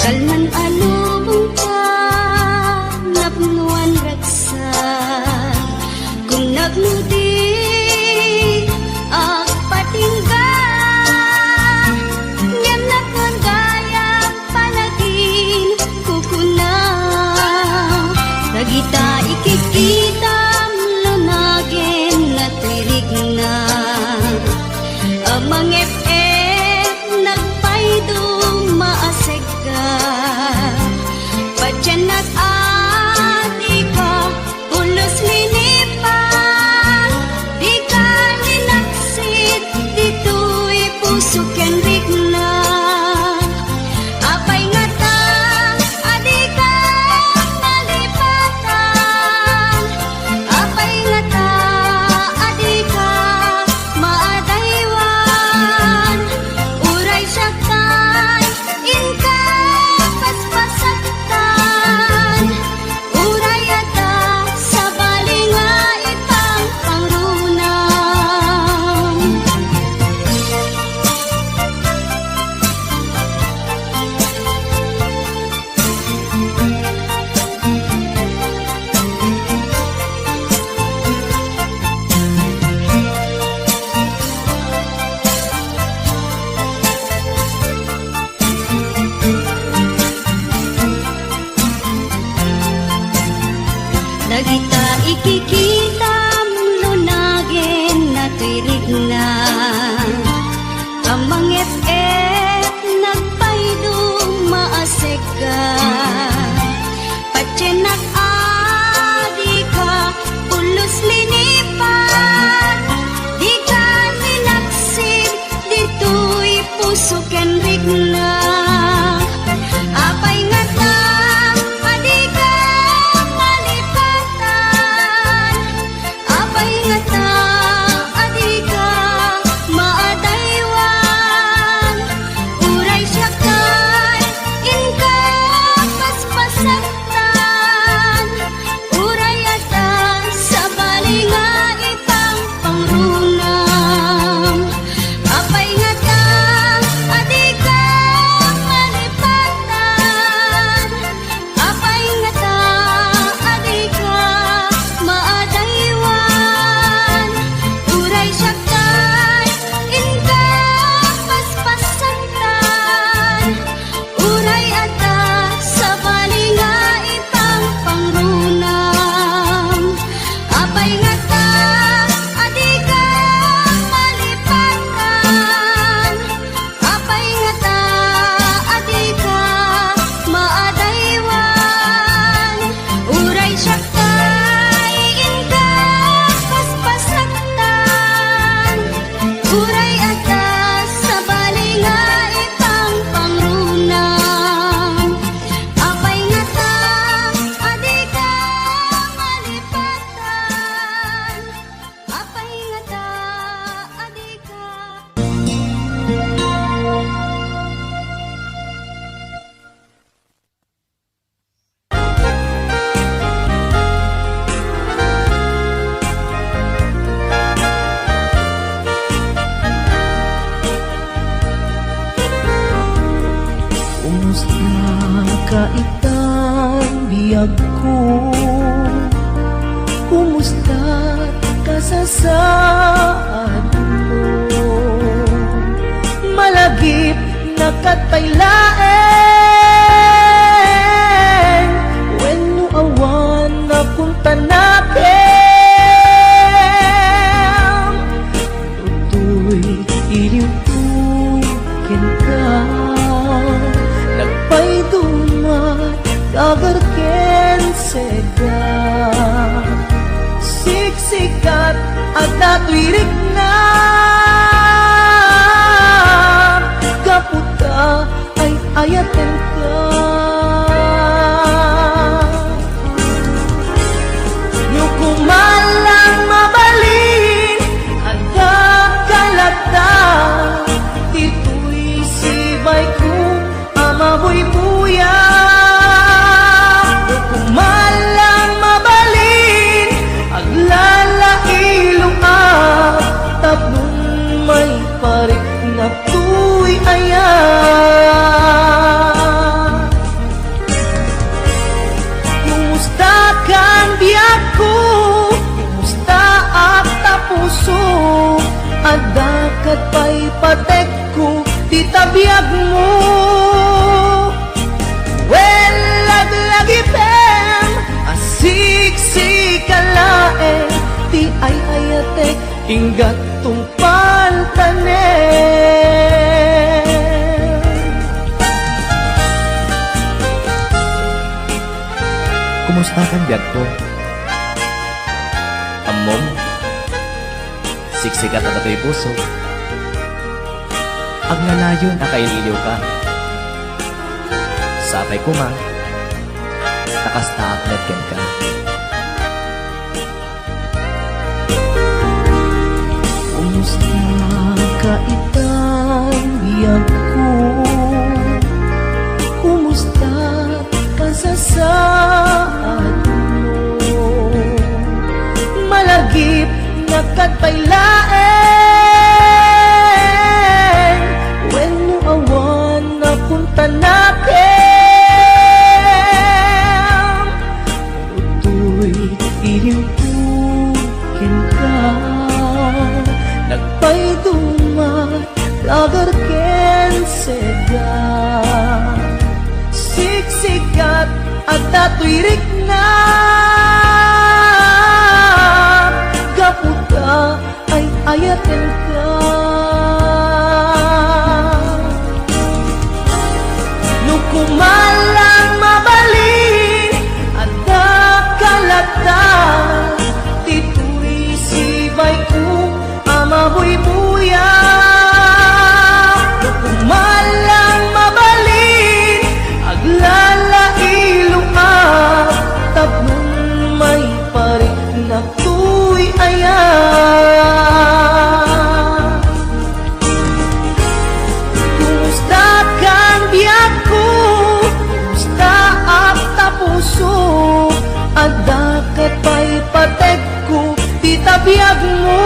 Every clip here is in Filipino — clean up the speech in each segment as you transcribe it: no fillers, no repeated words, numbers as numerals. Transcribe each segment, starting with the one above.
kalman alubong ka napnuan raksa kung nagludi ang patingga ngem nakon gaya panagin kukuna dagita ikikita lunagin na tirig na amang FF nagpaydo maaseg ka padyan nag-adi ka ulos linipan di ka ninaksit dito'y puso ken rigna apay nga ta adi ka malipatan apay nga ta adi ka maadaywan uray syaktan inka paspasaktan uray ada sa balinga itang pangrunang dagita ikikita lunagin na tirig na amang FF nagpaydo maaseg ka padyan nag-adi ka ulos linipan di ka ninaksit dito'y puso ken rigna apay nga ta adi ka malipatan apay nga ta adi ka maadaywan uray syaktan inka paspasaktan uray ada sa balinga itang pangrunang apay nga ta adi ka malipatan apay nga ta adi ka maadaywan uray syaktan inka paspasaktan uray ada sa balinga itang pangrunang apay nga ta adi ka malipatan apay nga ta adi ka maadaywan uray syaktan inka paspasaktan uray ada sa balinga itang pangrunang apay nga ta adi ka malipatan apay nga ta adi ka Kumusta ka itang biyag ko? Kumusta ka sa saan mo? Malagip na katpailaeng wenno awan na punta natin tutoy iliw ken ka nagpaydumat kagarken sega siksikat at natwirik na kaputa ay ayaten ka nukumalang mabalin ada kalata dito'y sibay ko amabuy-buya nukumalang mabalin aglalailong tapnon may parik na tuy ayan dakat pa'y patek ko di tabiyag mo. Well, laglagi pem asik-sik kalaeng ti ay ayatek inggat tungpal tanem. Kumusta kan biag ko? Amom, siksikat na kato'y puso. Ang nalayon na kaililiw ka. Sapay ko ma, nakastaak netken ka. Kumusta ka itang biyag ko? Kumusta ka sa saad mo? Malagip na katpailaen when mo awan na punta natin. Uto'y ilimpukin ka nagpay dumat lagar ken seda siksikat at tatuirik na gaputa ay ayaten ka. Nukumalang mabalin at nakalata tituloy sibay ko amabuy-buya. Nukumalang mabalin aglalailuan tapnon may parik na tuy ayan. Kumusta kang biyak ko? Kumusta ang tapuso? At dakat pa'y patek ko di tabiyag mo.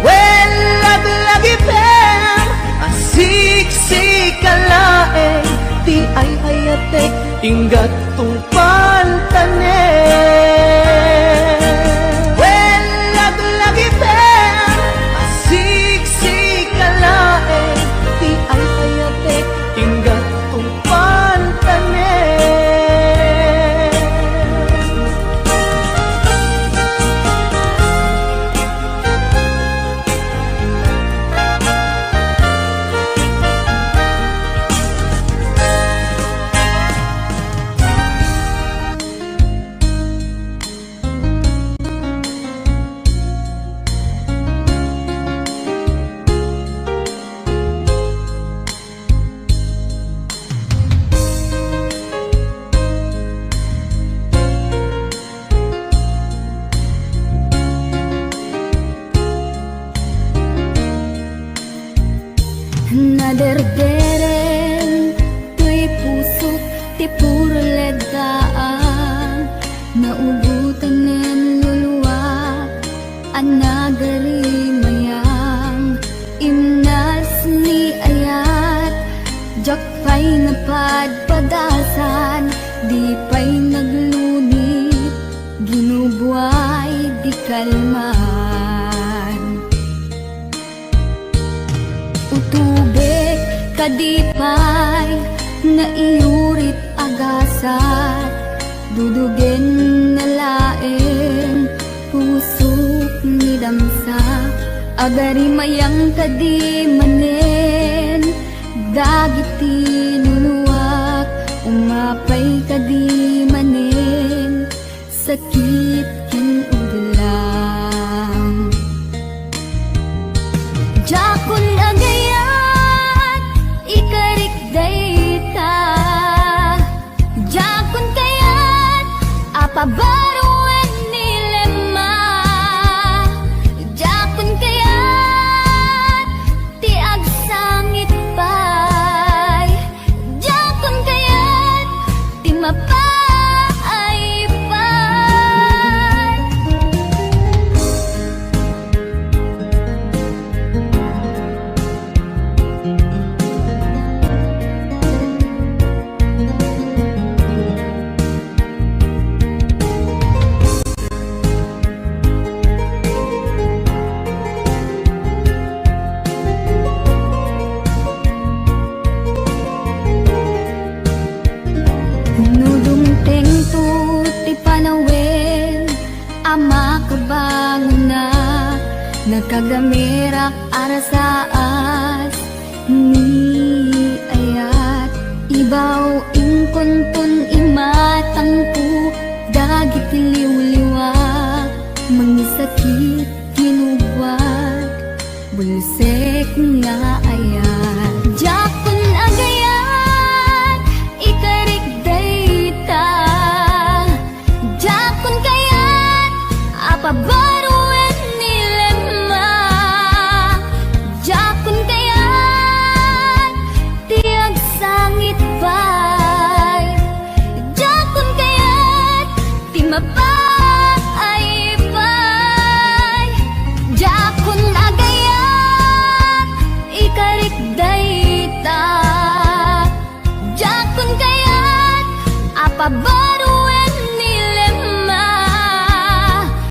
Well, laglagi pem asik-sik kalaeng ti ay ayatek inggat tungpal tanem. Well, laglagi pem asik-sik kalaeng ti ay ayatek inggat tungpal tanem. Naderderen tuy puso ti puro ledaan naubutan nen luluwa ang nagarimayang imnas ni ayat jakpay napadpadasan di pay naglunit ginubuay di kalman. Utubek kadipay na iurit agasat dudugen na laeng pusok ni damsa agari mayang kadimanen dagiti nunuak umapay kadimanen sakit ken udlang. Jakun agayat ikarik dayta jakun kayat apabaruan nilema jakun kayat ti agsangit pay jakun kayat ti mapay pay Kagamirak arasaas ni ayat ibaw ingkontun imatangku dagit liw-liwa mangisakit kinubwat bulsek nga ayat jakon agayat ikarik dayta jakon kayat apabay